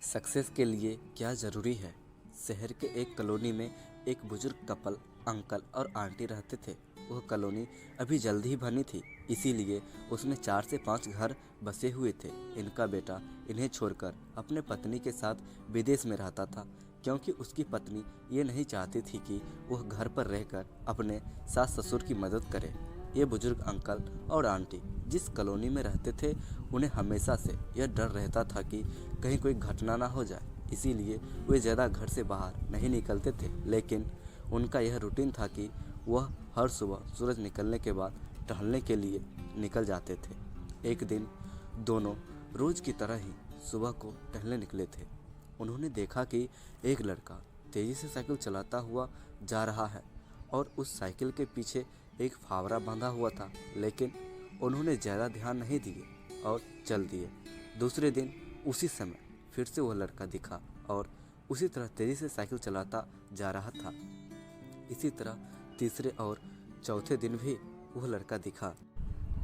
Success के लिए क्या ज़रूरी है। शहर के एक कॉलोनी में एक बुजुर्ग कपल अंकल और आंटी रहते थे। वह कॉलोनी अभी जल्द ही बनी थी, इसीलिए उसमें 4 से 5 घर बसे हुए थे। इनका बेटा इन्हें छोड़कर अपने पत्नी के साथ विदेश में रहता था, क्योंकि उसकी पत्नी ये नहीं चाहती थी कि वह घर पर रहकर अपने सास ससुर की मदद करे। ये बुजुर्ग अंकल और आंटी जिस कॉलोनी में रहते थे, उन्हें हमेशा से यह डर रहता था कि कहीं कोई घटना ना हो जाए, इसीलिए वे ज़्यादा घर से बाहर नहीं निकलते थे। लेकिन उनका यह रूटीन था कि वह हर सुबह सूरज निकलने के बाद टहलने के लिए निकल जाते थे। एक दिन दोनों रोज़ की तरह ही सुबह को टहलने निकले थे। उन्होंने देखा कि एक लड़का तेज़ी से साइकिल चलाता हुआ जा रहा है और उस साइकिल के पीछे एक फावड़ा बांधा हुआ था, लेकिन उन्होंने ज़्यादा ध्यान नहीं दिए और चल दिए। दूसरे दिन उसी समय फिर से वह लड़का दिखा और उसी तरह तेज़ी से साइकिल चलाता जा रहा था। इसी तरह तीसरे और चौथे दिन भी वह लड़का दिखा।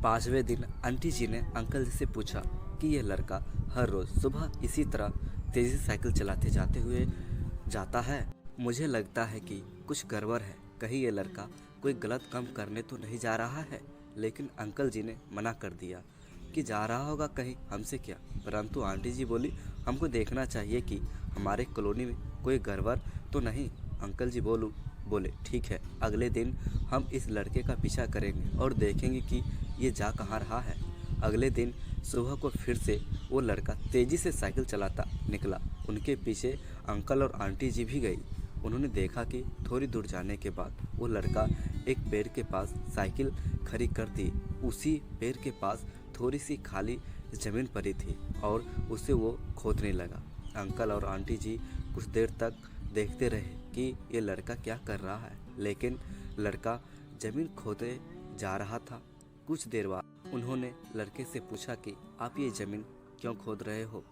5वें दिन आंटी जी ने अंकल जी से पूछा कि यह लड़का हर रोज़ सुबह इसी तरह तेज़ी से साइकिल चलाते जाते हुए जाता है। मुझे लगता है कि कुछ गड़बड़ है, कहीं ये लड़का कोई गलत काम करने तो नहीं जा रहा है। लेकिन अंकल जी ने मना कर दिया कि जा रहा होगा कहीं, हमसे क्या। परंतु आंटी जी बोली, हमको देखना चाहिए कि हमारे कॉलोनी में कोई गड़बड़ तो नहीं। अंकल जी बोले ठीक है, अगले दिन हम इस लड़के का पीछा करेंगे और देखेंगे कि ये जा कहाँ रहा है। अगले दिन सुबह को फिर से वो लड़का तेज़ी से साइकिल चलाता निकला। उनके पीछे अंकल और आंटी जी भी गई। उन्होंने देखा कि थोड़ी दूर जाने के बाद वो लड़का एक पेड़ के पास साइकिल खड़ी कर दी। उसी पेड़ के पास थोड़ी सी खाली ज़मीन पड़ी थी और उसे वो खोदने लगा। अंकल और आंटी जी कुछ देर तक देखते रहे कि ये लड़का क्या कर रहा है, लेकिन लड़का ज़मीन खोदे जा रहा था। कुछ देर बाद उन्होंने लड़के से पूछा कि आप ये ज़मीन क्यों खोद रहे हो।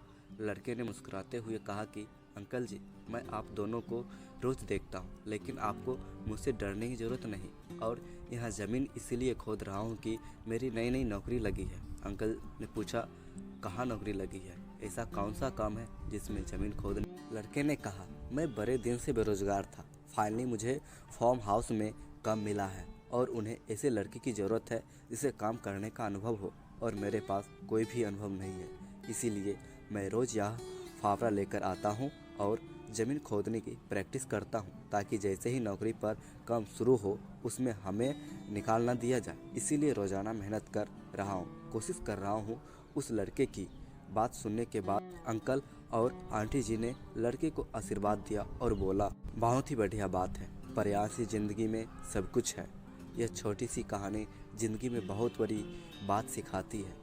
लड़के ने मुस्कुराते हुए कहा कि अंकल जी, मैं आप दोनों को रोज़ देखता हूँ, लेकिन आपको मुझसे डरने की ज़रूरत नहीं, और यहाँ ज़मीन इसीलिए खोद रहा हूँ कि मेरी नई नई नौकरी लगी है। अंकल ने पूछा, कहाँ नौकरी लगी है, ऐसा कौन सा काम है जिसमें ज़मीन खोदने। लड़के ने कहा, मैं बड़े दिन से बेरोज़गार था, फाइनली मुझे फार्म हाउस में काम मिला है और उन्हें ऐसे लड़के की ज़रूरत है जिसे काम करने का अनुभव हो, और मेरे पास कोई भी अनुभव नहीं है। इसीलिए मैं रोज़ यहाँ फावड़ा लेकर आता हूँ और ज़मीन खोदने की प्रैक्टिस करता हूँ, ताकि जैसे ही नौकरी पर काम शुरू हो उसमें हमें निकाल ना दिया जाए। इसीलिए रोज़ाना मेहनत कर रहा हूँ, कोशिश कर रहा हूँ। उस लड़के की बात सुनने के बाद अंकल और आंटी जी ने लड़के को आशीर्वाद दिया और बोला, बहुत ही बढ़िया बात है, प्रयास ही ज़िंदगी में सब कुछ है। यह छोटी सी कहानी ज़िंदगी में बहुत बड़ी बात सिखाती है।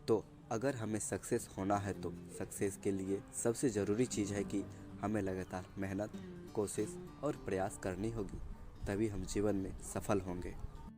तो अगर हमें सक्सेस होना है तो सक्सेस के लिए सबसे ज़रूरी चीज़ है कि हमें लगातार मेहनत, कोशिश और प्रयास करनी होगी, तभी हम जीवन में सफल होंगे।